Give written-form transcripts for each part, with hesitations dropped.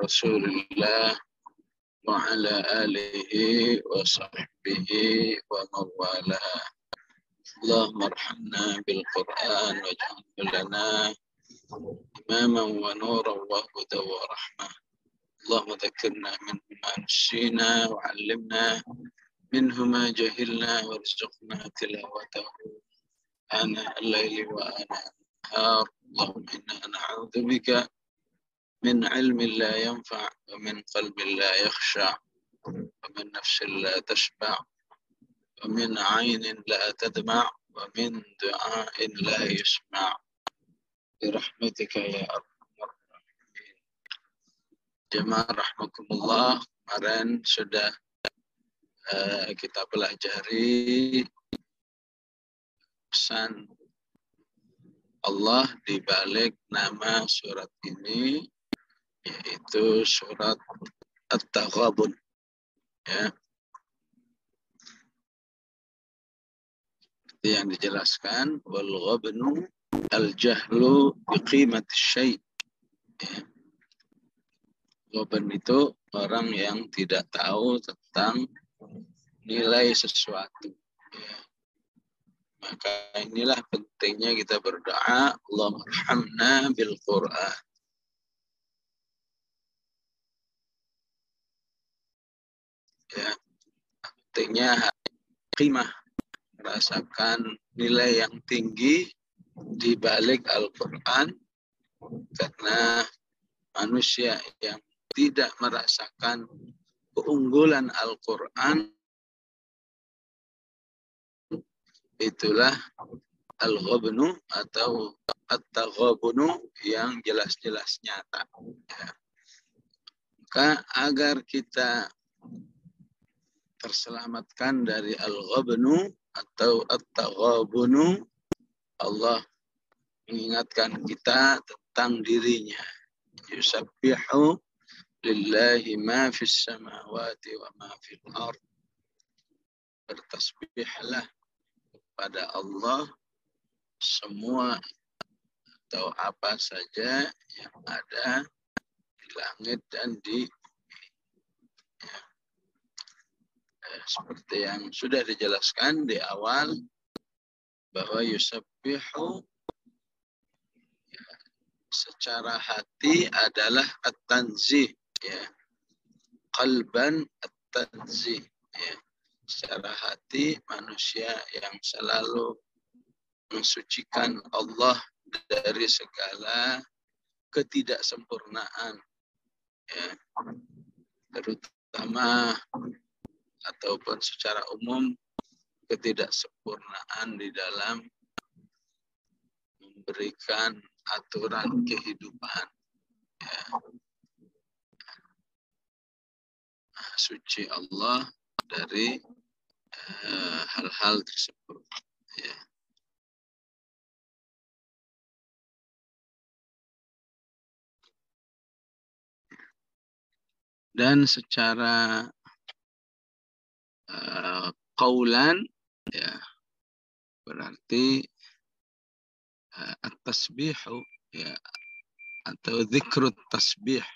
رسول الله وعلى آله وصحبه ومن والاه. اللهم ارحمنا بالقرآن واجعله لنا إماما ونورا وهدى ورحمة. اللهم ذكرنا منه ما نسينا وعلمنا منه ما جهلنا وارزقنا تلاوته آناء الليل وآناء النهار. اللهم إنا نعوذ بك من علم لا ينفع ومن قلب لا يخشع ومن نفس لا تشبع ومن عين لا تدمع ومن دعاء لا يسمع برحمتك يا أرحم الراحمين. Jemaah rahmakumullah, kemarin sudah kita pelajari pesan Allah di balik nama surat ini, yaitu surat At-Taghabun. Ya. Yang dijelaskan, wal ghabnu al-jahlu biqimati syai'. Ya. Ghabn itu orang yang tidak tahu tentang nilai sesuatu. Ya. Maka inilah pentingnya kita berdoa, Allahumma arhamna bil Qur'an. Ya. Pentingnya qimah, merasakan nilai yang tinggi di balik Al-Quran, karena manusia yang tidak merasakan keunggulan Al-Quran, itulah al-ghabnu atau at-taghabunu yang jelas-jelas nyata. Ya. Maka agar kita terselamatkan dari al-ghabnu atau at-taghabunu, Allah mengingatkan kita tentang dirinya. Yusabbihu lillahi ma fis samawati wa ma fil ard. Bertasbihlah pada Allah semua atau apa saja yang ada di langit dan di bumi. Ya. Seperti yang sudah dijelaskan di awal, bahwa yusabbihu ya, secara hati adalah at-tanzih, ya. Qalban at-tanzih, ya. Secara hati manusia yang selalu mensucikan Allah dari segala ketidaksempurnaan, ya. Terutama ataupun secara umum ketidaksempurnaan di dalam memberikan aturan kehidupan. Ya. Suci Allah dari hal-hal tersebut. Ya. Dan secara qaulan, ya, berarti at-tasbihu, ya, atau zikrut tasbih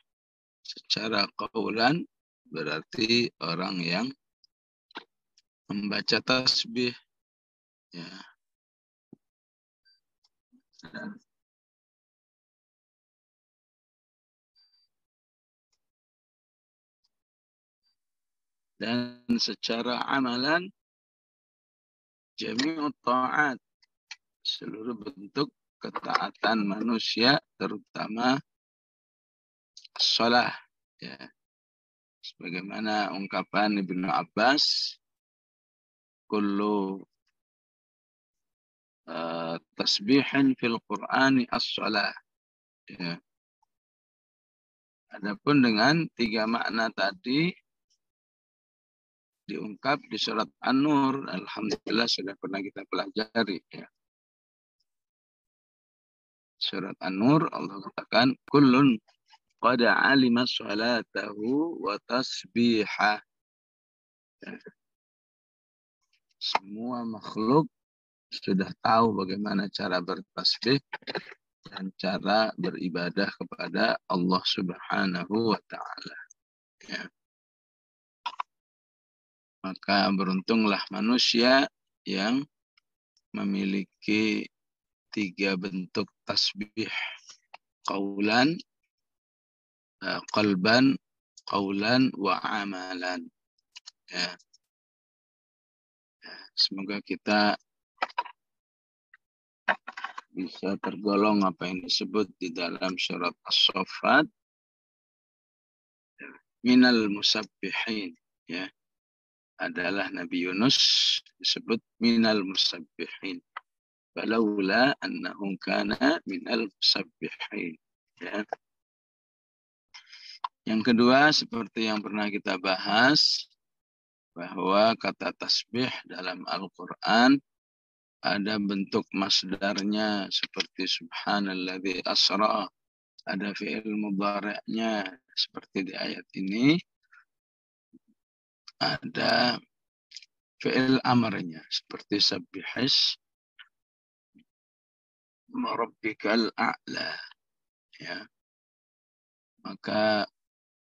secara qaulan berarti orang yang membaca tasbih, ya. Dan secara amalan jami'ut ta'at, seluruh bentuk ketaatan manusia, terutama shalah, ya. Sebagaimana ungkapan Ibnu Abbas, kullu tasbihin fil Qur'ani as-shalah. Ya. Adapun dengan tiga makna tadi diungkap di surat An-Nur, alhamdulillah sudah pernah kita pelajari, ya. Surat An-Nur Allah katakan kullun qad alima salatahu wa tasbihah. Ya. Semua makhluk sudah tahu bagaimana cara bertasbih dan cara beribadah kepada Allah Subhanahu wa Ta'ala. Ya. Maka beruntunglah manusia yang memiliki 3 bentuk tasbih. Qaulan, qalban, qaulan, wa amalan. Ya. Semoga kita bisa tergolong apa yang disebut di dalam surat As-Saffat minal musabbihin, ya. Adalah Nabi Yunus disebut minal musabbihin. Falaula annahu kana minal musabbihin. Ya. Yang kedua, seperti yang pernah kita bahas, bahwa kata tasbih dalam Al-Quran ada bentuk masdarnya seperti subhanalladzi asra, ada fi'il mudhari'nya seperti di ayat ini, ada fi'il amarnya seperti sabbihis rabbikal a'la, ya. Maka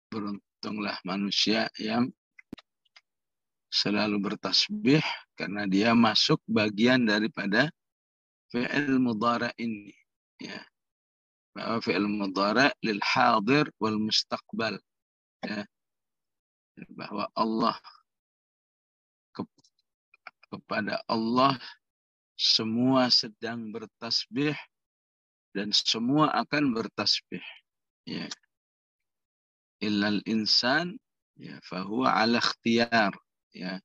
beruntunglah manusia yang selalu bertasbih karena dia masuk bagian daripada fi'il mudhari' ini, ya. Bahwa fi'il mudhari' lil hadir wal mustaqbal, ya. Bahwa Allah kepada Allah semua sedang bertasbih dan semua akan bertasbih, ya. Illal insan, ya, fahuwa ala ikhtiyar, ya.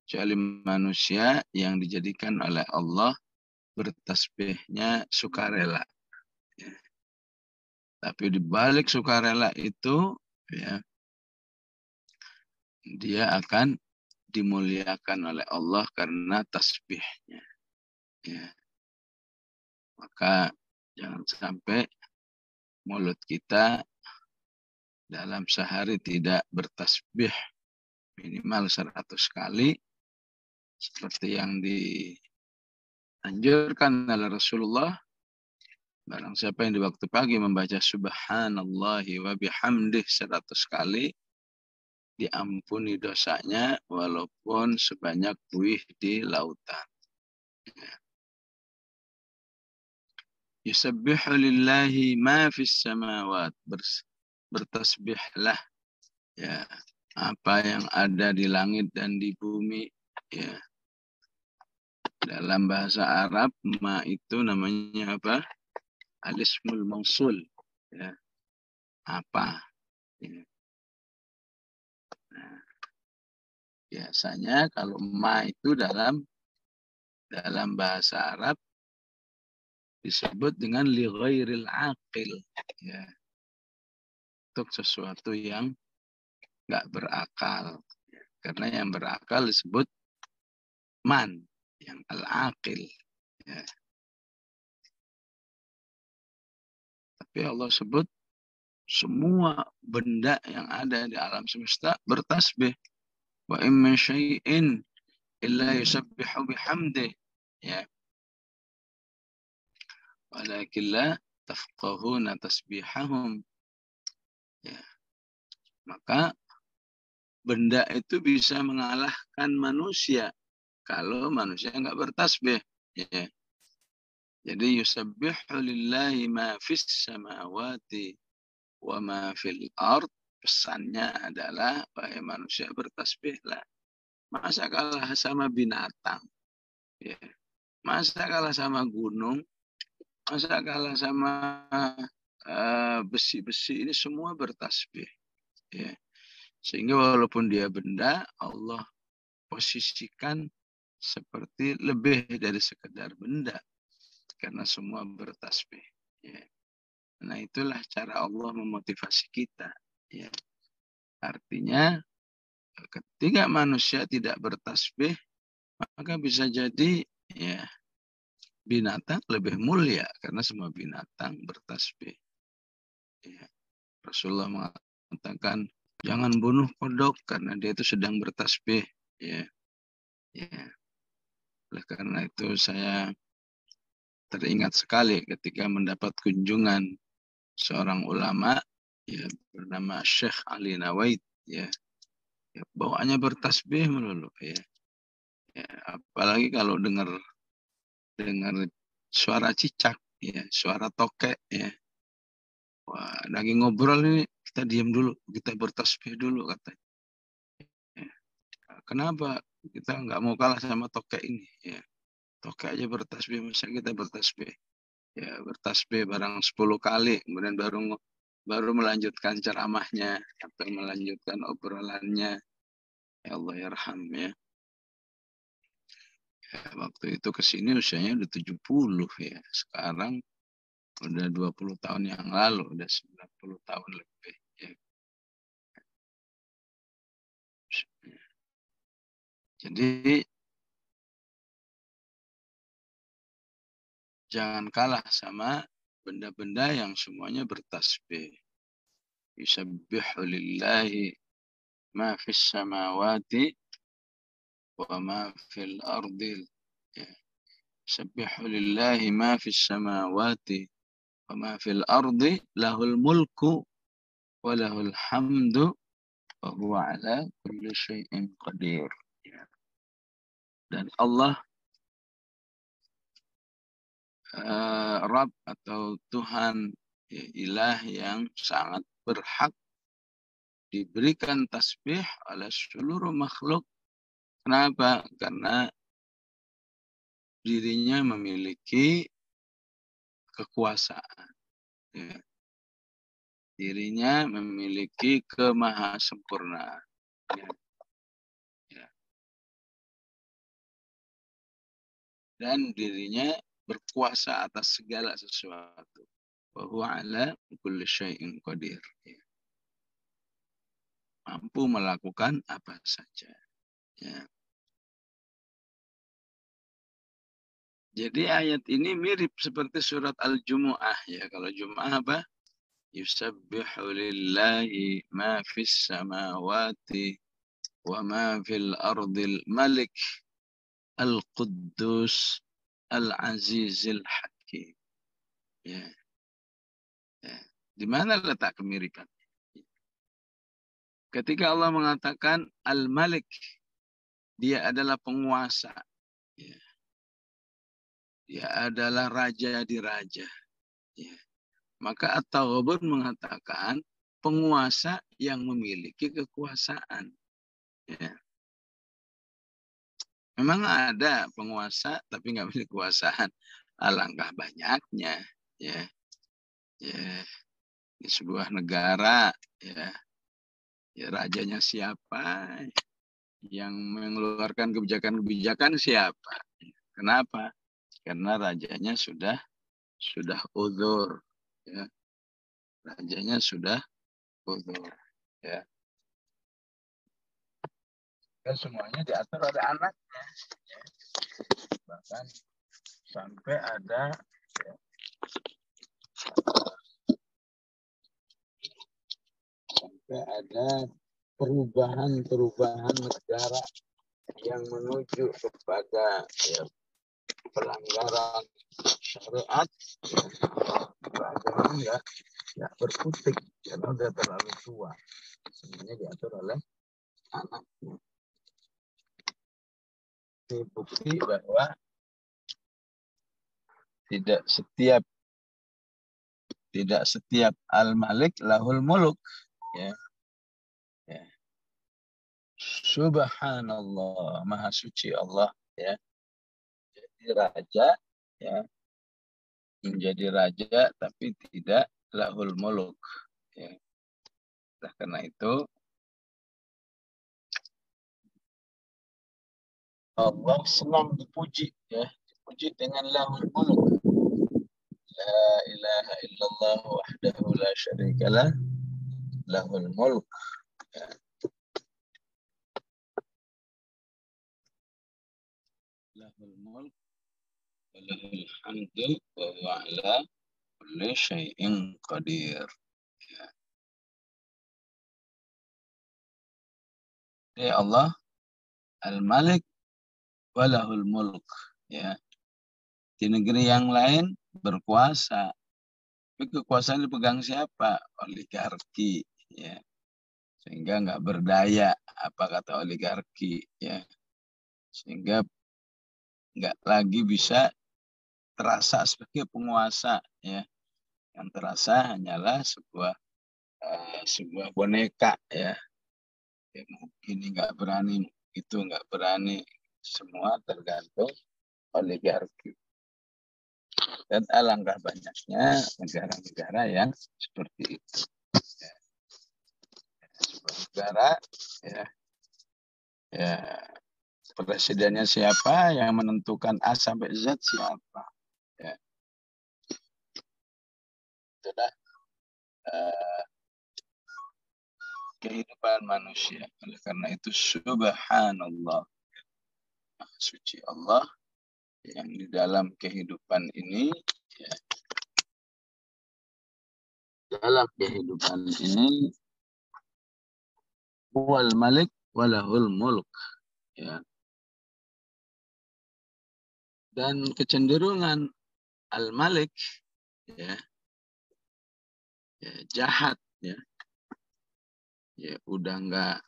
Kecuali manusia yang dijadikan oleh Allah bertasbihnya sukarela, ya. Tapi di balik sukarela itu, ya, dia akan dimuliakan oleh Allah karena tasbihnya, ya. Maka jangan sampai mulut kita dalam sehari tidak bertasbih minimal 100 kali seperti yang dianjurkan oleh Rasulullah. Barang siapa yang di waktu pagi membaca subhanallahi wa bihamdih 100 kali, diampuni dosanya walaupun sebanyak buih di lautan. Yusabbihu lillahi ma fis samawat. Bertasbihlah, ya, apa yang ada di langit dan di bumi, ya. Dalam bahasa Arab, ma itu namanya apa? Al-ismul mausul, ya. Apa, ya. Nah, biasanya kalau ma itu dalam bahasa Arab disebut dengan li ghairil aqil, ya. Untuk sesuatu yang nggak berakal, ya. Karena yang berakal disebut man, yang al-aqil, ya. Tapi Allah sebut semua benda yang ada di alam semesta bertasbih. Wa in min syai'in illa yusabbihu bihamdih, ya. Walakin la tafqahuna tasbihahum, ya. Maka benda itu bisa mengalahkan manusia kalau manusia nggak bertasbih, ya. Jadi yusabbihu lillahi ma fis samawati wa ma fil ard. Pesannya adalah wahai manusia bertasbihlah. Masa kalah sama binatang, ya. Masa kalah sama gunung, masa kalah sama besi-besi, ini semua bertasbih, ya. Sehingga walaupun dia benda, Allah posisikan seperti lebih dari sekedar benda karena semua bertasbih, ya. Nah, itulah cara Allah memotivasi kita, ya. Artinya ketika manusia tidak bertasbih, maka bisa jadi, ya, binatang lebih mulia karena semua binatang bertasbih, ya. Rasulullah mengatakan jangan bunuh kodok karena dia itu sedang bertasbih, ya. Ya. Oleh karena itu saya teringat sekali ketika mendapat kunjungan seorang ulama ya bernama Syekh Ali Nawaid ya, bawaannya bertasbih melulu ya. Apalagi kalau dengar suara cicak ya, suara tokek ya. Wah, lagi ngobrol ini kita diam dulu, kita bertasbih dulu katanya. Ya. Kenapa kita nggak mau kalah sama tokek ini ya? Tokek aja bertasbih, masa kita bertasbih? Ya, bertasbih barang 10 kali, kemudian baru melanjutkan ceramahnya atau melanjutkan obrolannya. Ya Allah yarham ya. Waktu itu ke sini usianya udah 70 ya. Sekarang udah 20 tahun yang lalu, udah 90 tahun lebih. Ya. Jadi jangan kalah sama benda-benda yang semuanya bertasbih. Yusabbihu lillahi ma fis samawati wa ma fil ardi. Yusabbihu lillahi ma fis samawati wa ma fil ardi lahul mulku wa lahul hamdu wa huwa ala kulli syai'in qadir. Dan Allah Rabb atau Tuhan ya, ilah yang sangat berhak diberikan tasbih oleh seluruh makhluk. Kenapa? Karena dirinya memiliki kekuasaan. Ya. Dirinya memiliki kemahasempurnaan. Ya. Ya. Dan dirinya berkuasa atas segala sesuatu. Wa huwa ala kulli syai'in qadir. Ya. Mampu melakukan apa saja. Ya. Jadi ayat ini mirip seperti surat Al-Jumu'ah ya. Kalau Jumu'ah apa? Yusabbihu lillahi ma fis samawati wa ma fil ardil malik al-quddus al-azizil hakim. Ya. Ya. Di mana letak kemiripan? Ketika Allah mengatakan Al-Malik, dia adalah penguasa. Ya. Dia adalah raja di raja. Ya. Maka At-Taghabun mengatakan penguasa yang memiliki kekuasaan. Ya. Memang ada penguasa tapi nggak memiliki kekuasaan. Alangkah banyaknya. Ya. Ya. Di sebuah negara, ya, ya rajanya siapa? Yang mengeluarkan kebijakan-kebijakan siapa? Kenapa? Karena rajanya sudah uzur. Ya. Rajanya sudah uzur. Ya. Dan semuanya diatur oleh anaknya. Ya. Bahkan sampai ada ya, perubahan negara yang menuju kepada ya, pelanggaran syariat, ya, nggak berkutik karena udah terlalu tua. Semuanya diatur oleh anaknya. Ini bukti bahwa tidak setiap al-malik lahul muluk. Ya. Ya. Subhanallah, maha suci Allah. Ya. Jadi raja, ya, menjadi raja tapi tidak lahul muluk. Ya. Nah, karena itu Allah senang dipuji, ya, dipuji dengan lahul muluk. La ilaha illallah wahdahu la syarikalah lahul mulk. Ya. Lahul mulk wa lahul hamdu wa huwa ala kulli syai'in qadir. Ya. Jadi Allah Al-Malik wa lahul mulk. Ya. Di negeri yang lain berkuasa. Tapi kekuasaan dipegang siapa? Oligarki. Ya. Sehingga nggak berdaya, apa kata oligarki. Ya. Sehingga nggak lagi bisa terasa sebagai penguasa. Ya. Yang terasa hanyalah sebuah boneka. Ya. Ya, ini nggak berani, itu nggak berani. Semua tergantung oligarki. Dan alangkah banyaknya negara-negara yang seperti itu. Ya. Sebuah negara, ya, ya, presidennya siapa, yang menentukan A sampai Z siapa. Ya. Itulah kehidupan manusia. Oleh karena itu, subhanallah, suci Allah yang di dalam kehidupan ini, ya, dalam kehidupan ini, wal malik walahul mulk. Ya. Dan kecenderungan al-malik, ya, ya, jahat, ya, ya, udah nggak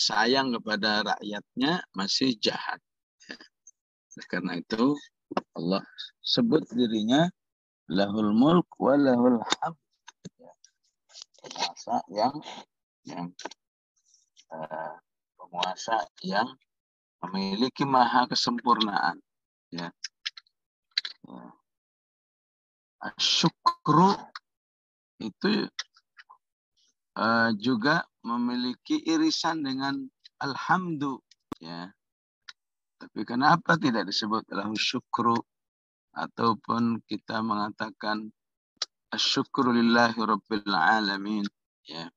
sayang kepada rakyatnya, masih jahat. Ya. Karena itu Allah sebut dirinya lahul mulk wa lahul hamd. Ya. Penguasa yang memiliki maha kesempurnaan. Ya. Ya. Syukru itu juga memiliki irisan dengan alhamdu. Ya. Tapi kenapa tidak disebut lahu syukru? Ataupun kita mengatakan asyukru lillahi rabbil alamin. Ya.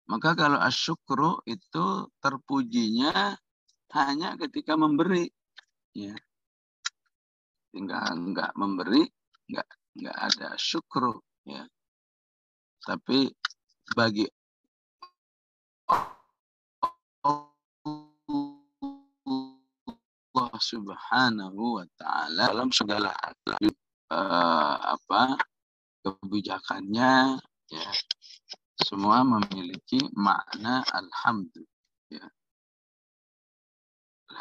Maka kalau asyukru itu terpujinya hanya ketika memberi. Ya. Enggak memberi, enggak ada syukru. Ya. Tapi bagi Allah Subhanahu wa taala dalam segala kebijakannya, ya, semua memiliki makna alhamdulillah. Ya.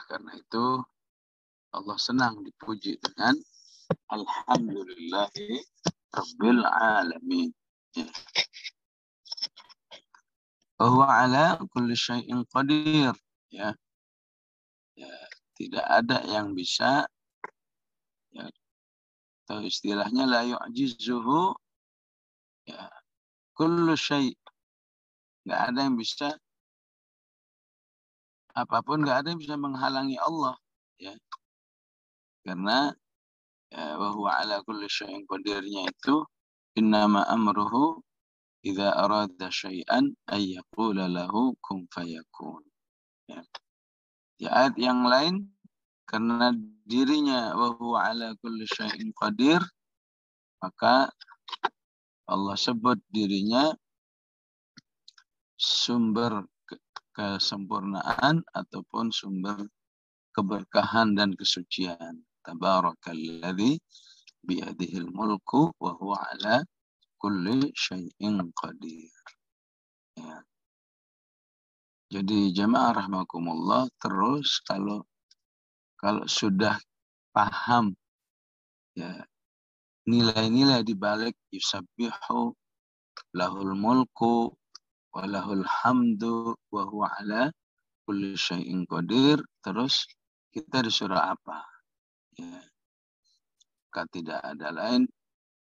Karena itu Allah senang dipuji dengan alhamdulillahi rabbil alamin. Ya. Bahwa ala kulli syai'in qadir. Ya. Ya, tidak ada yang bisa, ya, atau istilahnya la yu'jizuhu, ya, kullu syai'. Enggak ada yang bisa, apapun enggak ada yang bisa menghalangi Allah, ya. Karena ya, wa huwa ala kulli syai'in qadirnya itu innama amruhu idza arada syai'an ay yaqula lahu kun fayakun. Ya. Di ayat yang lain, karena dirinya wa huwa ala kulli syai'in qadir, maka Allah sebut dirinya sumber kesempurnaan ataupun sumber keberkahan dan kesucian. Tabarakalladzi biyadihil mulku wa huwa ala kulli syai'in qadir. Ya. Jadi jemaah rahmakumullah, terus kalau sudah paham, ya, nilai-nilai di balik yusabbihu lahul mulku wa lahul hamdu wa huwa ala kulli syai'in qadir, terus kita disuruh apa? Ya. Maka tidak ada lain,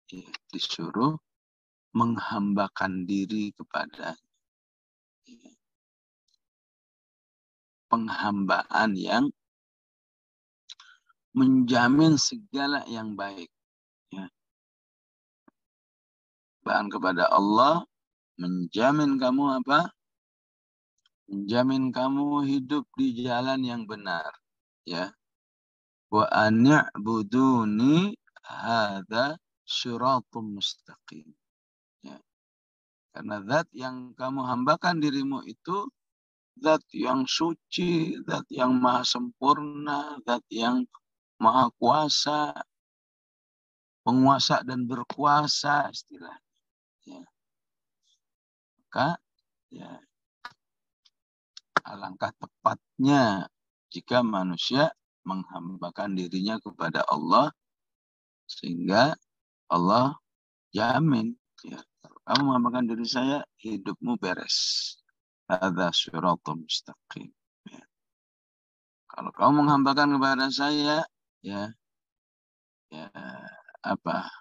ya, disuruh menghambakan diri kepada, ya, penghambaan yang menjamin segala yang baik. Ya. Bahkan kepada Allah, menjamin kamu apa? Menjamin kamu hidup di jalan yang benar. Ya. Wa ani'buduni hadza syiratum mustaqim. Ya. Karena zat yang kamu hambakan dirimu itu zat yang suci, zat yang maha sempurna, zat yang maha kuasa, penguasa dan berkuasa istilahnya. Ya. Maka ya, alangkah tepatnya jika manusia menghambakan dirinya kepada Allah, sehingga Allah jamin, ya, kalau kamu menghambakan diri saya, hidupmu beres. Hadza shirathun mustaqim. Ya. Kalau kamu menghambakan kepada saya, ya, ya apa?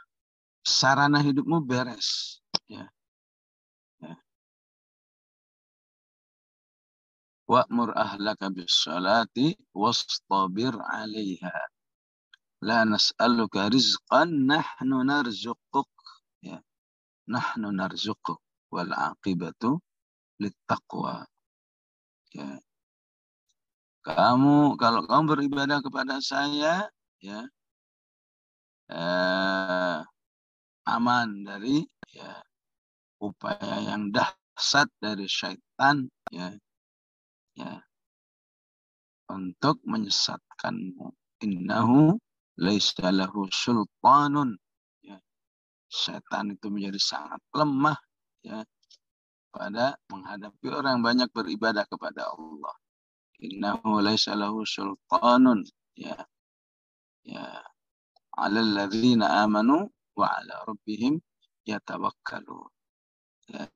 Sarana hidupmu beres. Ya. Ya. Wa'mur ahlaka bis-salati wastabir 'alaiha. La nas'aluka rizqan nahnu narzuquk. Ya. Nahnu narzuquk wal 'aqibatu littaqwa. Ya. Kalau kamu beribadah kepada saya, ya, aman dari, ya, upaya yang dahsyat dari syaitan, ya, ya, untuk menyesatkanmu. Innahu laisa lahu sultanun. Ya. Syaitan itu menjadi sangat lemah, ya, pada menghadapi orang yang banyak beribadah kepada Allah. Innahu laisa lahu sultanun, ya, ya, 'alal ladzina amanu wa 'ala rabbihim yatawakkalun. Ya.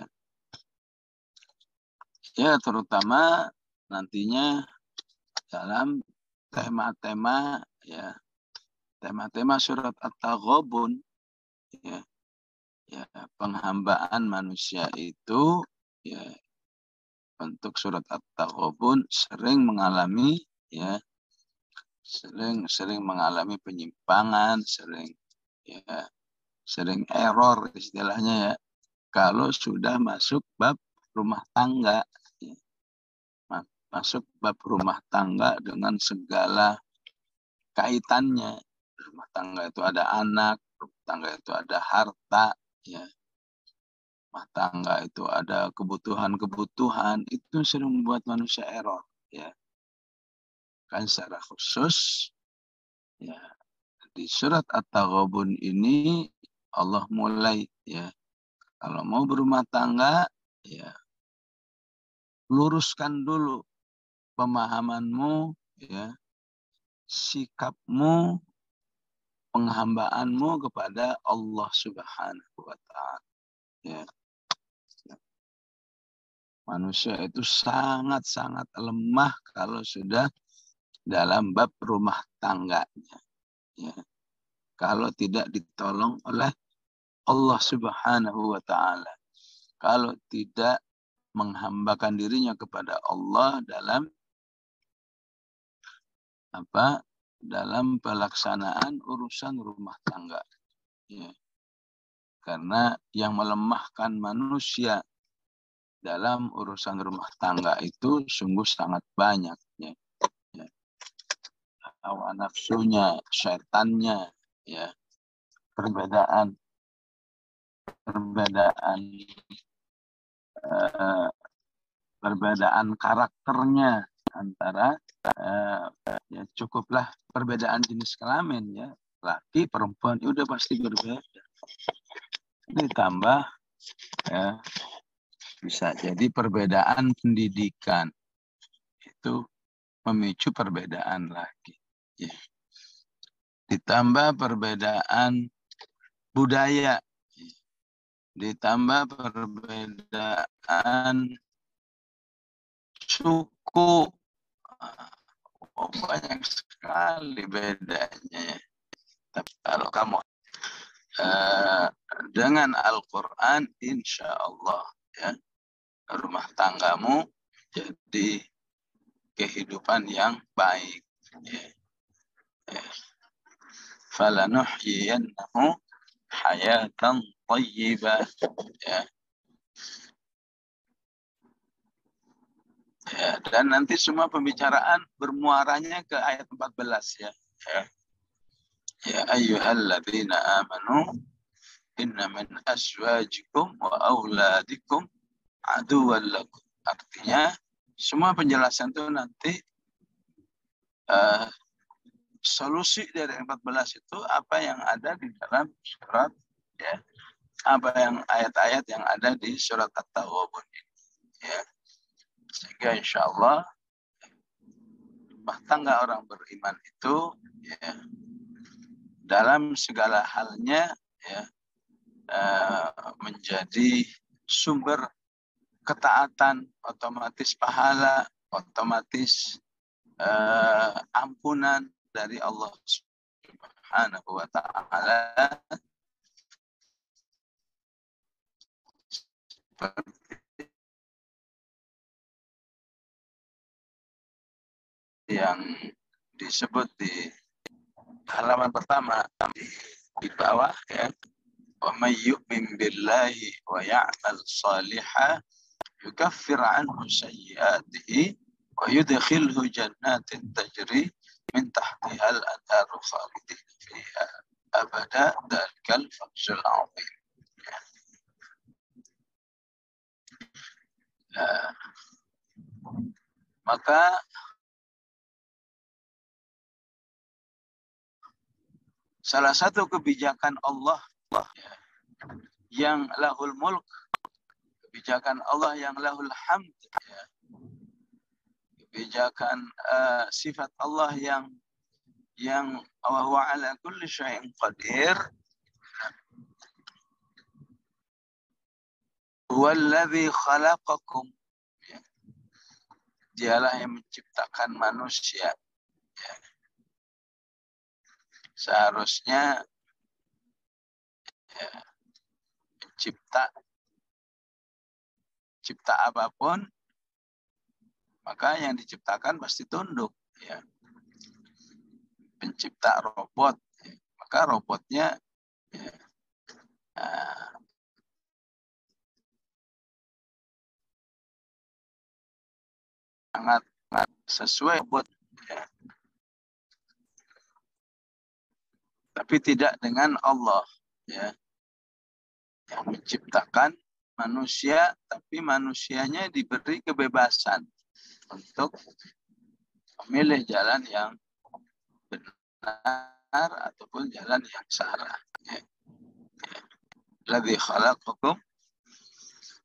Ya, terutama nantinya dalam tema-tema, ya, tema-tema surat At-Taghabun, ya, ya, penghambaan manusia itu, ya, untuk surat At-Taghabun sering mengalami, ya, sering mengalami penyimpangan, sering error istilahnya, ya, kalau sudah masuk bab rumah tangga, ya. Masuk bab rumah tangga dengan segala kaitannya. Rumah tangga itu ada anak, rumah tangga itu ada harta, ya. Rumah tangga itu ada kebutuhan-kebutuhan, itu sering membuat manusia error, ya. Kan secara khusus, ya, di surat At-Taghabun ini Allah mulai, ya, kalau mau berumah tangga, ya, luruskan dulu pemahamanmu, ya, sikapmu, penghambaanmu kepada Allah Subhanahu wa Ta'ala. Ya. Manusia itu sangat-sangat lemah kalau sudah dalam bab rumah tangganya. Ya. Kalau tidak ditolong oleh Allah Subhanahu wa Ta'ala. Kalau tidak menghambakan dirinya kepada Allah dalam dalam pelaksanaan urusan rumah tangga. Ya. Karena yang melemahkan manusia dalam urusan rumah tangga itu sungguh sangat banyak. Ya. Ya. Hawa nafsunya, syaitannya, ya, perbedaan karakternya antara, ya, cukuplah perbedaan jenis kelamin, ya, laki perempuan itu udah pasti berbeda. Ditambah, ya, bisa jadi perbedaan pendidikan itu memicu perbedaan lagi, ya. Ditambah perbedaan budaya, ditambah perbedaan suku, banyak sekali bedanya. Tapi kalau kamu dengan Al-Quran, insya Allah, ya, rumah tanggamu jadi kehidupan yang baik. Ya. Ya. Falanuhyiyannahu hayatan thayyibah. Ya. Ya, dan nanti semua pembicaraan bermuaranya ke ayat 14, ya. Ya. Ya ayyuhalladzina amanu inna min azwajikum wa auladikum aduwwan lakum. Artinya, Semua penjelasan itu nanti solusi dari 14 itu apa yang ada di dalam surat, ya, apa yang ayat-ayat yang ada di surat At-Taghabun ini, ya. Sehingga insya Allah rumah tangga orang beriman itu, ya, dalam segala halnya, ya, menjadi sumber ketaatan, otomatis pahala, otomatis ampunan dari Allah Subhanahu wa Ta'ala, yang disebut di halaman pertama di bawah, ya, wa may yu'min billahi wa ya'mal shalihan yukaffir anhu sayyi'atihi wa yudkhilhu jannatin tajri min tahtiha al-anharu khalidin fiha abada dzalikal fawzul 'adzim. Maka salah satu kebijakan Allah, ya, yang lahul mulk, kebijakan Allah yang lahul hamd, ya, kebijakan sifat Allah yang wa huwa ala kulli syai'in qadir, huwallazi khalaqakum, ya, dialah yang menciptakan manusia, ya. Seharusnya, ya, cipta apapun, maka yang diciptakan pasti tunduk, ya. Pencipta robot, ya, maka robotnya, ya, sangat sesuai robot, ya. Tapi tidak dengan Allah, ya, yang menciptakan manusia, tapi manusianya diberi kebebasan untuk memilih jalan yang benar ataupun jalan yang salah. Ladzi khalaqakum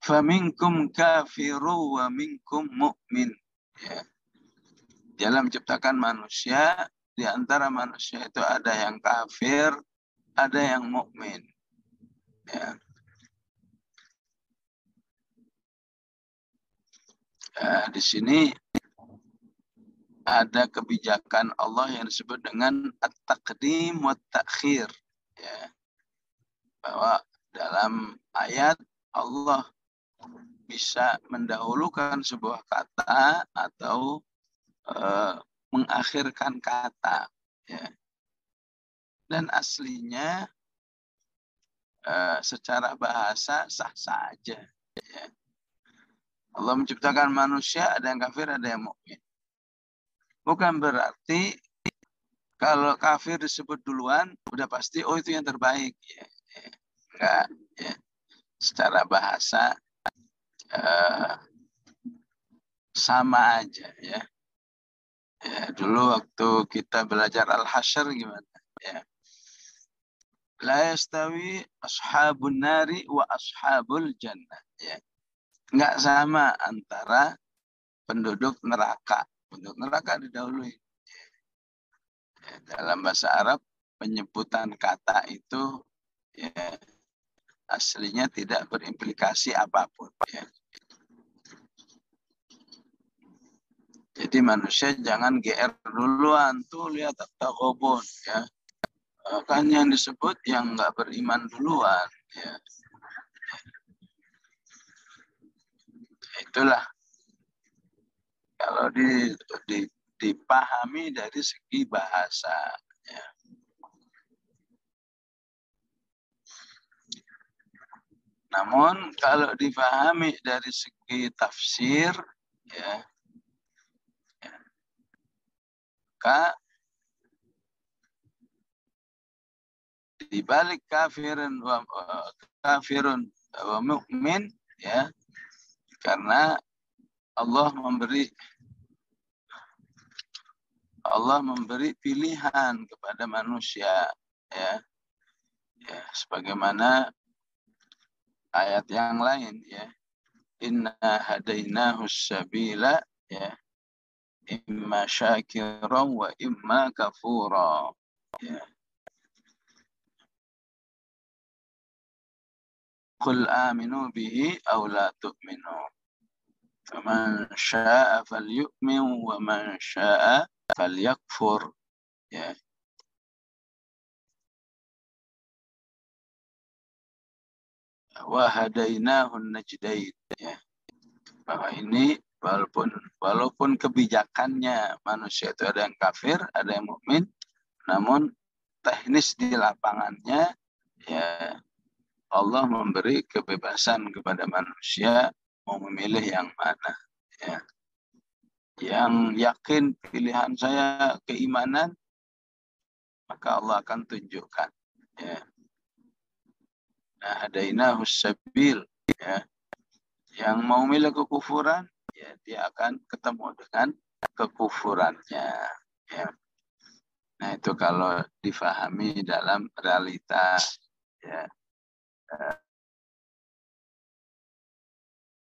faminkum kafiru wa minkum mu'min. Ya. Dalam menciptakan manusia, di antara manusia itu ada yang kafir, ada yang mukmin. Ya. Di sini ada kebijakan Allah yang disebut dengan at-taqdim wa at-ta'khir, ya. Bahwa dalam ayat Allah bisa mendahulukan sebuah kata atau mengakhirkan kata, ya. Dan aslinya secara bahasa sah saja, ya. Allah menciptakan manusia, ada yang kafir, ada yang mukmin. Bukan berarti kalau kafir disebut duluan, udah pasti oh itu yang terbaik, ya. Enggak, ya. Secara bahasa sama aja, ya. Ya, dulu waktu kita belajar Al-Hasyr gimana, ya. La yastawi ashabun nari wa ashabul jannah, ya. Enggak sama antara penduduk neraka. Penduduk neraka didahului. Ya, dalam bahasa Arab penyebutan kata itu, ya, aslinya tidak berimplikasi apapun, ya. Jadi manusia jangan GR duluan, tuh lihat At-Taghabun, ya. Kan yang disebut yang nggak beriman duluan, ya. Itulah kalau dipahami dari segi bahasa, ya. Namun kalau dipahami dari segi tafsir, ya, maka di balik kafirun wa mu'min, ya, karena Allah memberi pilihan kepada manusia, ya, sebagaimana ayat yang lain, ya, inna hadainahu sabila, ya, imma syakiran wa imma kafura, ya. Qul aminu bihi aw la tu'minu. Faman syaa'a falyu'min wa man syaa'a falyakfur. Ya. Wa hadainahu najdain. Ya. Bahwa ini walaupun kebijakannya manusia itu ada yang kafir, ada yang mukmin, namun teknis di lapangannya, ya, Allah memberi kebebasan kepada manusia mau memilih yang mana, ya. Yang yakin pilihan saya keimanan, maka Allah akan tunjukkan, ya. Nah, hadainahu sabil, ya. Yang mau milih kekufuran, ya, dia akan ketemu dengan kekufurannya, ya. Nah, itu kalau difahami dalam realita, ya,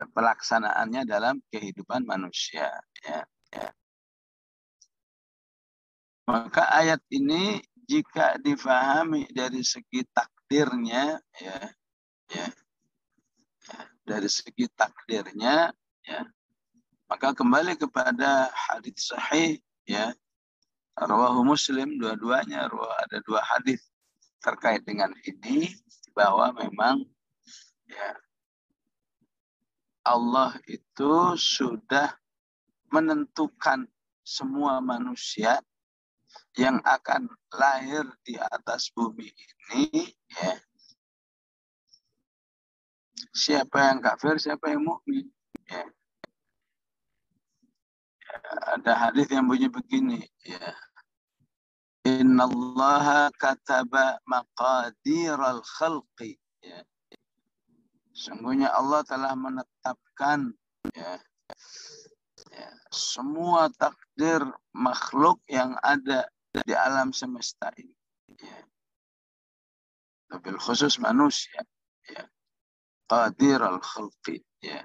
pelaksanaannya dalam kehidupan manusia, ya, ya. Maka ayat ini jika difahami dari segi takdirnya, ya, ya, dari segi takdirnya, ya, maka kembali kepada hadits sahih, ya, rawahu Muslim, dua-duanya ada dua hadis terkait dengan ini, bahwa memang, ya, Allah itu sudah menentukan semua manusia yang akan lahir di atas bumi ini, ya, siapa yang kafir, siapa yang mukmin, ya. Ada hadis yang bunyi begini, ya, innallaha kataba maqadiral khalqi, ya. Sungguhnya Allah telah menetapkan, ya, ya, semua takdir makhluk yang ada di alam semesta ini, ya. Lebih khusus manusia, ya. Qadiral khalqi, ya.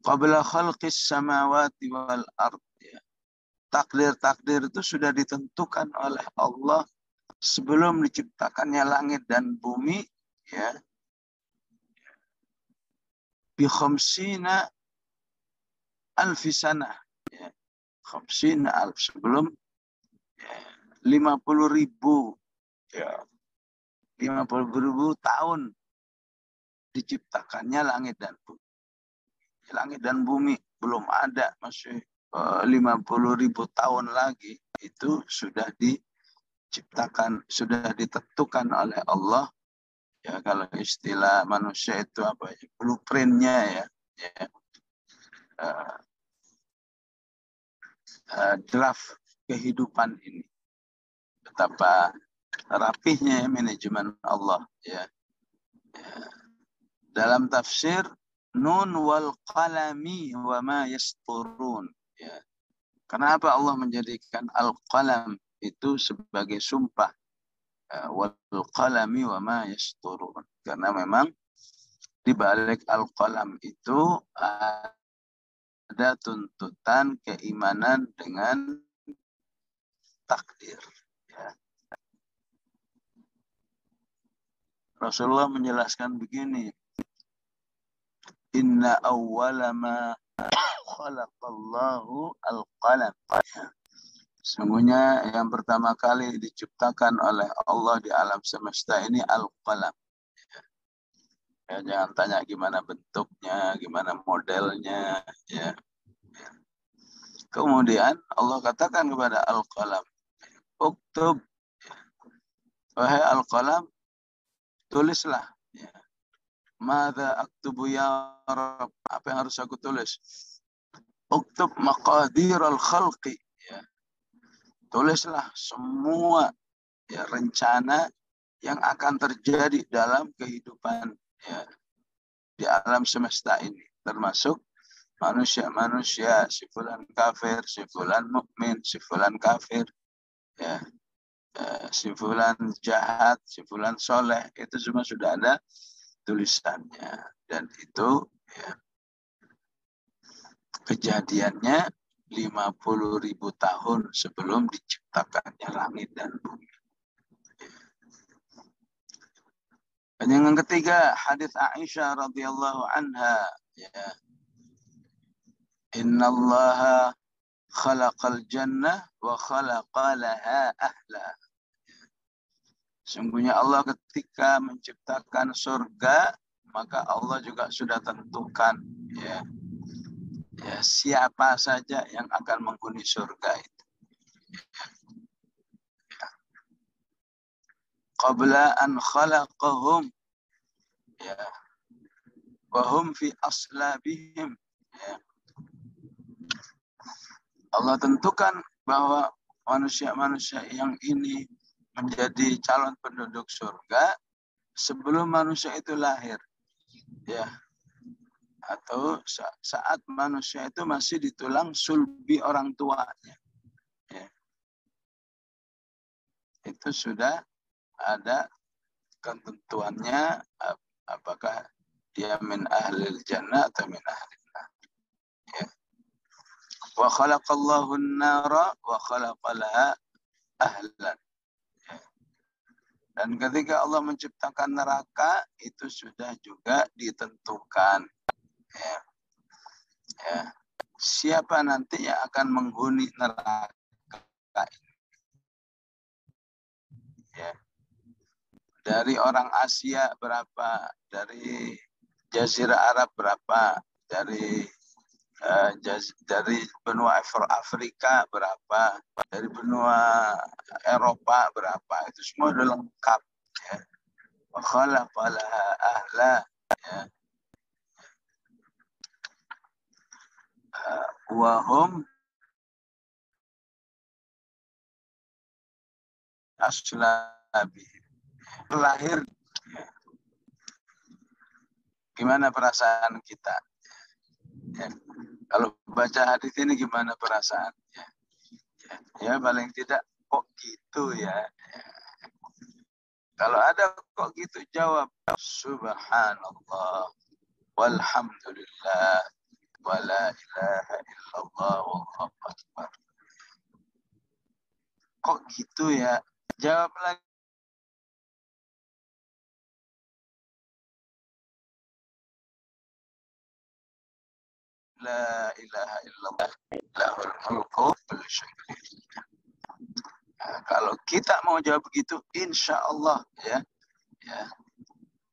Qabla khalqis samawati wal ard, ya. Takdir-takdir itu sudah ditentukan oleh Allah sebelum diciptakannya langit dan bumi, ya. Bi khamsina alfi sanah, ya. Khamsina alf, sebelum, ya, 50.000, ya, 50.000 tahun diciptakannya langit dan bumi. Langit dan bumi belum ada, masih 50.000 tahun lagi itu sudah diciptakan, sudah ditentukan oleh Allah, ya. Kalau istilah manusia itu apa ya, blueprintnya, ya, ya. Draft kehidupan ini, betapa rapihnya, ya, manajemen Allah, ya. Ya. Dalam tafsir, nun wal qalami wa ma yasturun, ya. Kenapa Allah menjadikan al-qalam itu sebagai sumpah, wal qalami wa ma yasturun? Karena memang di balik al-qalam itu ada tuntutan keimanan dengan takdir, ya. Rasulullah menjelaskan begini, inna awwala ma khalaqallahu al-qalam. Sesungguhnya yang pertama kali diciptakan oleh Allah di alam semesta ini al-qalam. Ya, jangan tanya gimana bentuknya, gimana modelnya, ya. Kemudian Allah katakan kepada al-qalam, uktub, wahai al-qalam, tulislah, ya. Madza aktubu ya Rabb, apa yang harus aku tulis? Uktub maqadiral khalqi, ya. Tulislah semua, ya, rencana yang akan terjadi dalam kehidupan, ya, di alam semesta ini, termasuk manusia-manusia, si fulan kafir, si fulan mukmin, si fulan kafir, ya, si fulan jahat, si fulan soleh, itu semua sudah ada tulisannya. Dan itu ya, kejadiannya 50.000 tahun sebelum diciptakannya langit dan bumi. Dan yang ketiga, hadis Aisyah radhiyallahu anha, ya. Innallaha khalaqal jannah wa khalaqa laha ahla. Sungguhnya Allah ketika menciptakan surga, maka Allah juga sudah tentukan ya, ya siapa saja yang akan menghuni surga itu. Ya. Qabla an khalaqahum, ya, wa hum fi aslabihim. Ya. Allah tentukan bahwa manusia-manusia yang ini menjadi calon penduduk surga sebelum manusia itu lahir, ya, atau saat manusia itu masih di tulang sulbi orang tuanya, ya. Itu sudah ada ketentuannya apakah dia min ahlil jannah atau min ahlil nar, ya. Wa khalaqallahu an-nara wa khalaqalaha ahlan. Dan ketika Allah menciptakan neraka, itu sudah juga ditentukan. Ya. Ya. Siapa nanti yang akan menghuni neraka ini? Ya. Dari orang Asia berapa? Dari Jazirah Arab berapa? Dari benua Afrika berapa? Dari benua Eropa berapa? Itu semua sudah lengkap. Ya. Wa khalaqalaha ahla. Ya. Wahum aslabi. Lahir. Ya. Gimana perasaan kita? Ya. Kalau baca hadis ini gimana perasaannya? Ya, ya paling tidak kok gitu ya. Ya. Kalau ada kok gitu jawab subhanallah walhamdulillah wala ilaha illallah wallahu akbar. Kok gitu ya? Jawab lagi. La ilaha illallah lahul mulku wal syai'in. Nah, kalau kita mau jawab begitu, insya Allah ya, ya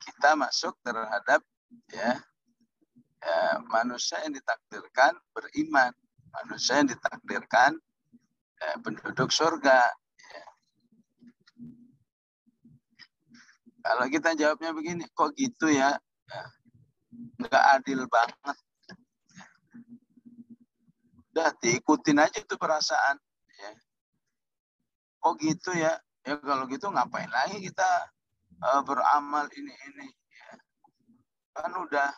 kita masuk terhadap ya, ya manusia yang ditakdirkan beriman, manusia yang ditakdirkan penduduk surga. Ya. Kalau kita jawabnya begini, kok gitu ya? Ya nggak adil banget. Udah diikutin aja tuh perasaan. Ya. Kok gitu ya? Ya kalau gitu ngapain lagi kita beramal ini? Ya. Kan udah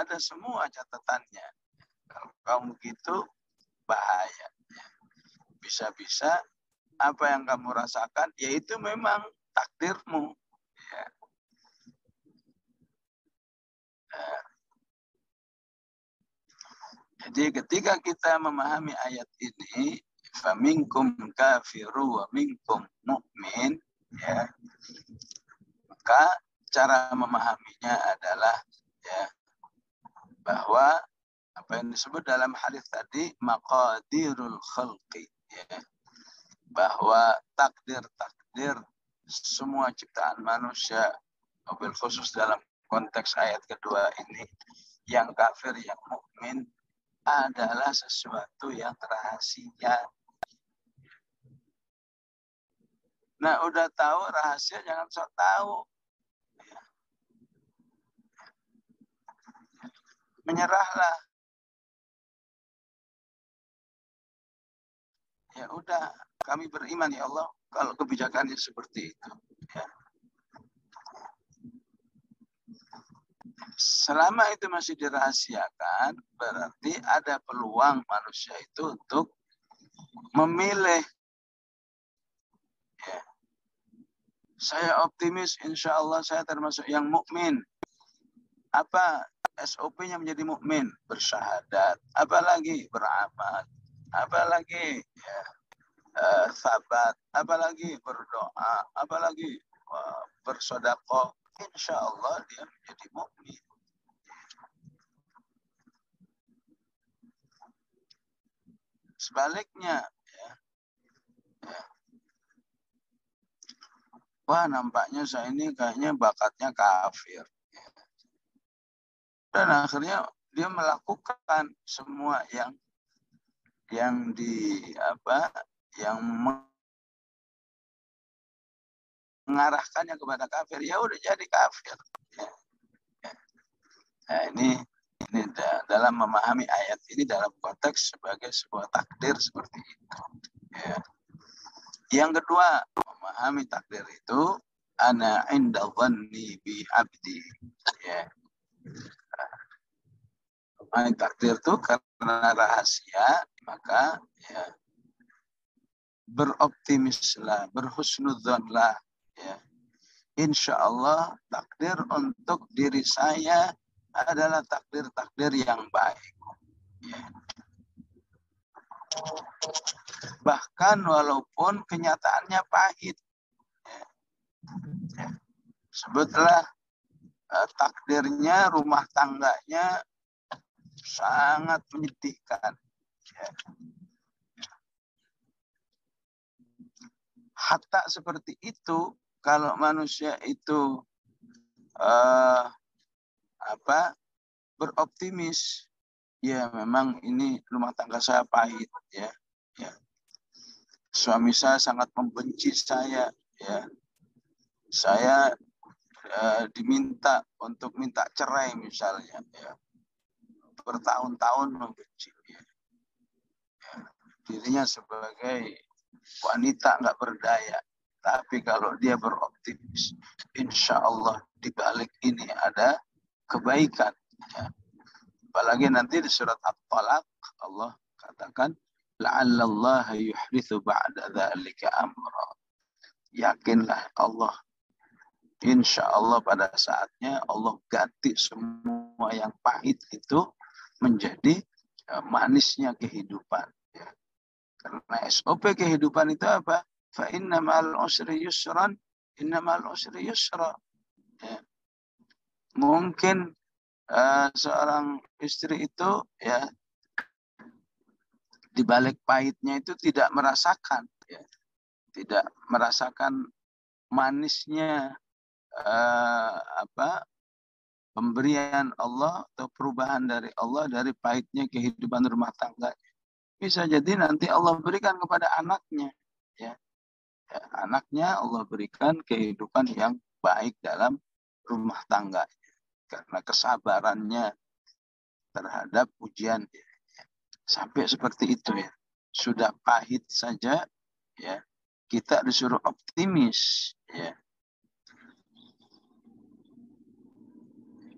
ada semua catatannya. Kalau kamu gitu bahaya. Ya. Bisa-bisa apa yang kamu rasakan yaitu memang takdirmu. Ya. Jadi ketika kita memahami ayat ini, faminkum kafiru wa minkum mu'min, ya, maka cara memahaminya adalah ya bahwa apa yang disebut dalam hadis tadi maqadirul khalqi, ya, bahwa takdir semua ciptaan manusia, mobil khusus dalam konteks ayat kedua ini, yang kafir, yang mukmin, adalah sesuatu yang rahasia. Nah, udah tahu rahasia, jangan sok tahu. Menyerahlah. Ya udah, kami beriman ya Allah kalau kebijakannya seperti itu. Ya. Selama itu masih dirahasiakan, berarti ada peluang manusia itu untuk memilih. Ya. Saya optimis, insya Allah saya termasuk yang mukmin. Apa SOP-nya menjadi mukmin? Bersyahadat, apalagi beramal, apalagi ya, sabat, apalagi berdoa, apalagi bersedekah. Insya Allah dia menjadi mukmin. Sebaliknya, ya, wah nampaknya saya ini kayaknya bakatnya kafir. Dan akhirnya dia melakukan semua yang yang mengarahkannya kepada kafir, ya udah jadi kafir. Ya. Nah, ini dalam memahami ayat ini dalam konteks sebagai sebuah takdir seperti itu. Ya. Yang kedua, memahami takdir itu ana inda dhanni bi abdi. Ya. Memahami takdir itu karena rahasia, maka ya beroptimislah, berhusnudzonlah. Ya. Insya Allah takdir untuk diri saya adalah takdir-takdir yang baik. Ya. Bahkan walaupun kenyataannya pahit. Ya. Ya. Sebutlah takdirnya rumah tangganya sangat menyedihkan. Ya. Hatta seperti itu, kalau manusia itu beroptimis, ya memang ini rumah tangga saya pahit, ya, ya. Suami saya sangat membenci saya, ya. Saya diminta untuk minta cerai misalnya, ya. Bertahun-tahun membenci, ya. Ya. Dirinya sebagai wanita nggak berdaya. Tapi kalau dia beroptimis, insya Allah di balik ini ada kebaikan. Ya. Apalagi nanti di surat At-Talaq Allah katakan, la'allallaha yuhditsu ba'da dzalika amra. Yakinlah Allah, insya Allah pada saatnya Allah ganti semua yang pahit itu menjadi manisnya kehidupan. Ya. Karena SOP kehidupan itu apa? Fa inna ma'al usri yusran, inna ma'al usri yusra. Ya. Mungkin seorang istri itu ya di balik pahitnya itu tidak merasakan, ya, tidak merasakan manisnya pemberian Allah atau perubahan dari Allah dari pahitnya kehidupan rumah tangga. Bisa jadi nanti Allah berikan kepada anaknya, ya. Ya, anaknya Allah berikan kehidupan yang baik dalam rumah tangga karena kesabarannya terhadap ujian, ya. Sampai seperti itu, ya. Sudah pahit saja, ya, kita disuruh optimis, ya.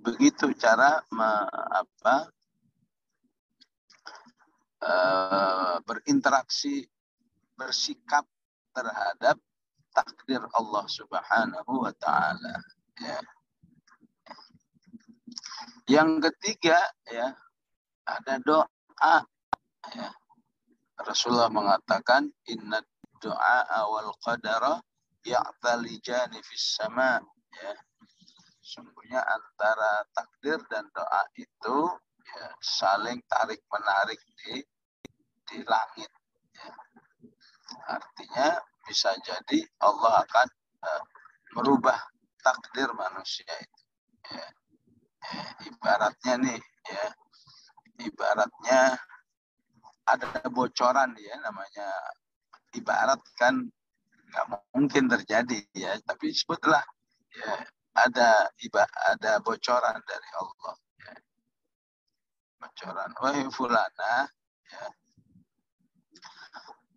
Begitu cara berinteraksi, bersikap terhadap takdir Allah Subhanahu wa taala, ya. Yang ketiga, ya, ada doa, ya. Rasulullah mengatakan inna doa awal qadara ya'talijani fis sama, ya. Sungguhnya antara takdir dan doa itu, ya, saling tarik menarik di langit, ya. Artinya bisa jadi Allah akan merubah takdir manusia itu, ya. Ya, ibaratnya nih, ya, ibaratnya ada bocoran, ya, namanya ibarat kan nggak mungkin terjadi, ya, tapi sebutlah, ya, ada bocoran dari Allah, ya. Bocoran, wahai fulana, ya,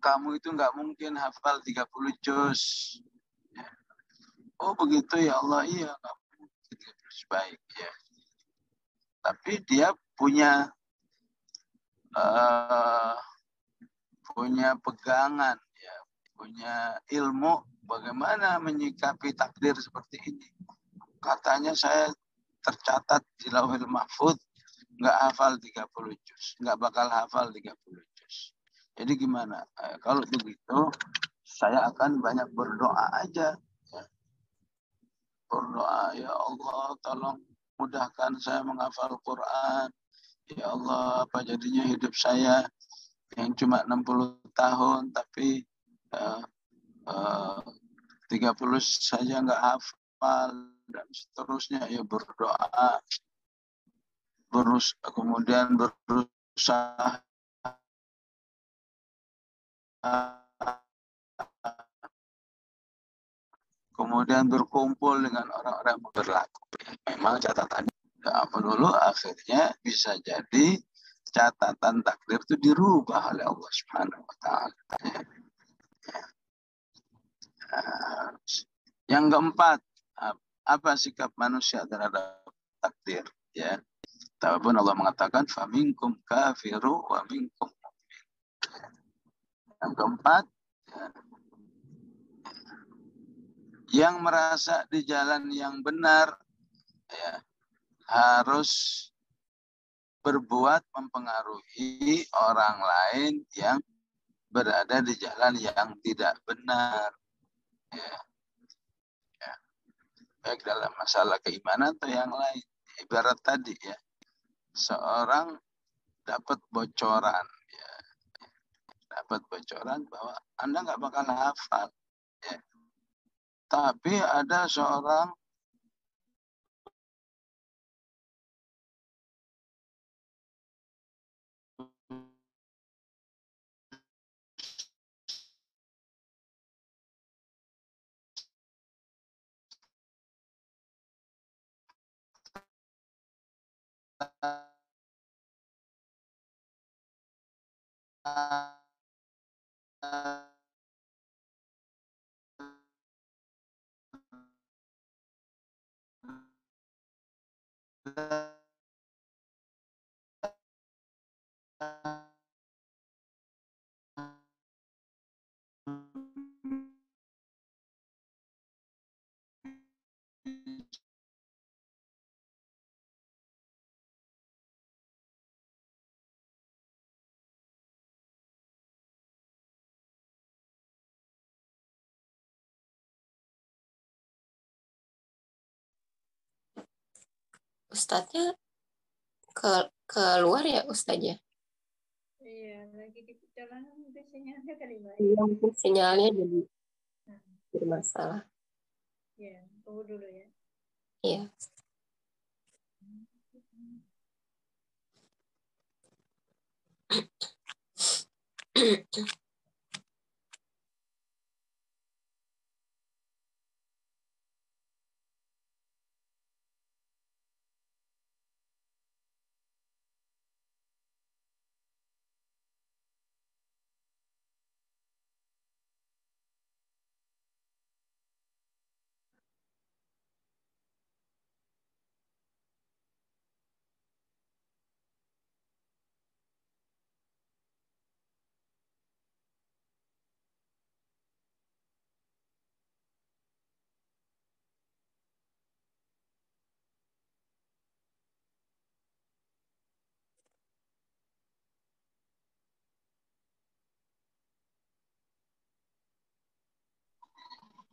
kamu itu nggak mungkin hafal 30 juz. Ya. Oh begitu ya Allah, iya nggak mungkin 30 juz, baik, ya. tapi dia punya pegangan, ya, punya ilmu bagaimana menyikapi takdir seperti ini. Katanya saya tercatat di Lauhul Mahfuz nggak hafal 30 juz, nggak bakal hafal 30 juz. Jadi gimana? Kalau begitu, saya akan banyak berdoa aja. Ya. Berdoa, ya Allah, tolong mudahkan saya menghafal Quran. Ya Allah, apa jadinya hidup saya yang cuma 60 tahun, tapi 30 saja nggak hafal, dan seterusnya. Ya berdoa, kemudian berusaha kemudian berkumpul dengan orang-orang yang berlaku. Memang catatannya apa dulu, akhirnya bisa jadi catatan takdir itu dirubah oleh Allah Subhanahu wa taala. Yang keempat, apa sikap manusia terhadap takdir, ya. Walaupun Allah mengatakan faminkum kafiru wa minkum mu'min. Yang keempat, ya, yang merasa di jalan yang benar, ya, harus berbuat mempengaruhi orang lain yang berada di jalan yang tidak benar. Ya. Ya. Baik dalam masalah keimanan atau yang lain. Ibarat tadi, ya, seorang dapat bocoran, ya, dapat bocoran bahwa Anda nggak bakal hafal, ya. Tapi ada seorang Ustadznya keluar ya Ustadznya? Iya, lagi di perjalanan mungkin sinyalnya kali Mbak. Iya, mungkin sinyalnya jadi bermasalah. Iya, tunggu dulu ya. Iya.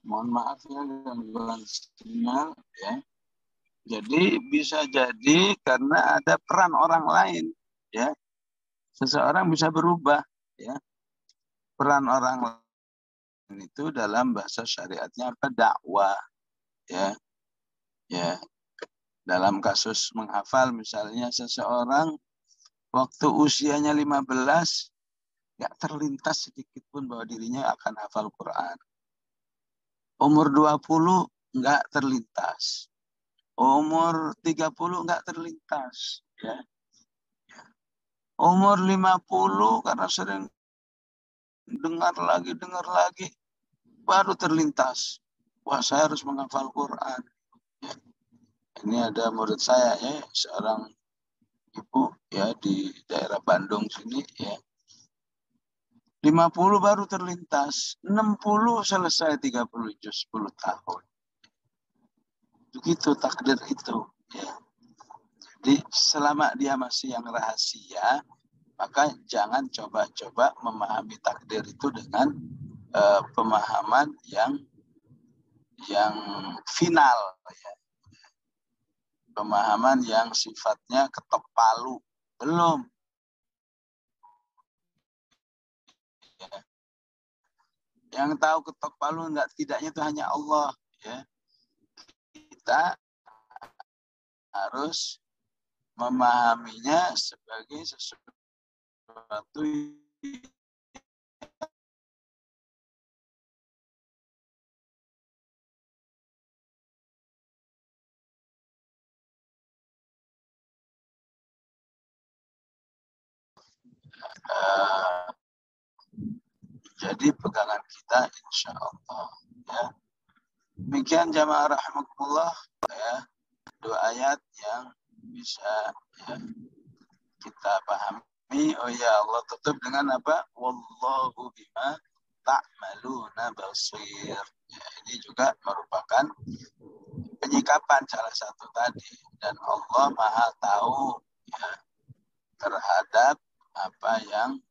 mohon maaf ya gangguan sinyal, ya. Jadi bisa jadi karena ada peran orang lain, ya. Seseorang bisa berubah, ya. Peran orang lain itu dalam bahasa syariatnya apa? Dakwah, ya. Ya. Dalam kasus menghafal misalnya seseorang waktu usianya 15 nggak terlintas sedikit pun bahwa dirinya akan hafal Quran. Umur 20 nggak terlintas. Umur 30 nggak terlintas. Ya. Umur 50 karena sering dengar lagi, baru terlintas. Wah, saya harus menghafal Quran. Ya. Ini ada murid saya, ya, seorang Ibu ya di daerah Bandung sini ya. 50 baru terlintas, 60 selesai 30 juz 10 tahun. Begitu takdir itu ya. Jadi selama dia masih yang rahasia, maka jangan coba-coba memahami takdir itu dengan pemahaman yang final ya. Pemahaman yang sifatnya ketok palu. Belum. Ya. Yang tahu ketok palu enggak tidaknya itu hanya Allah ya. Kita harus memahaminya sebagai sesuatu jadi pegangan kita insya Allah ya. Demikian jamaah rahimakumullah ya, 2 ayat yang bisa ya, kita pahami. Oh ya, Allah tutup dengan apa? Wallahu bima ta'maluna basir. Ya, ini juga merupakan penyikapan salah satu tadi, dan Allah Maha tahu ya, terhadap apa yang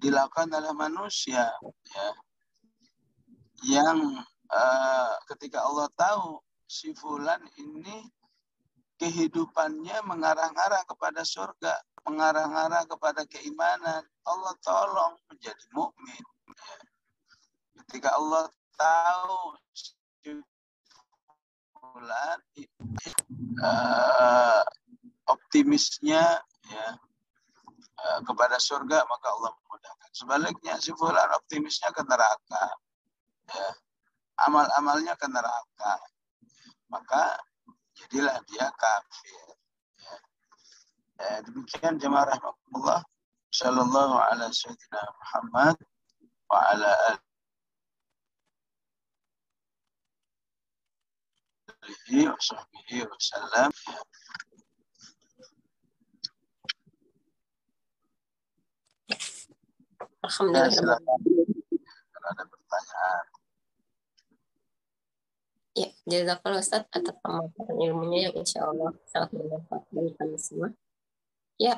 dilakukan oleh manusia ya, yang ketika Allah tahu si fulan ini kehidupannya mengarah-arah kepada surga, mengarah-arah kepada keimanan, Allah tolong menjadi mukmin. Ya. Ketika Allah tahu si fulan optimisnya ya kepada surga, maka Allah memudahkan. Sebaliknya si fulan optimisnya ke neraka, ya, amal-amalnya ke neraka, maka jadilah dia kafir. Ya, demikian jemaah rahmatullah. Sallallahu ala sayyidina Muhammad wa ala alihi wa sahbihi wa sallam. Alhamdulillah. Ya, silakan kalau ada pertanyaan. Ya, jazakallah Ustaz atas pemaparan ilmunya yang insya Allah sangat bermanfaat bagi kami semua. Ya,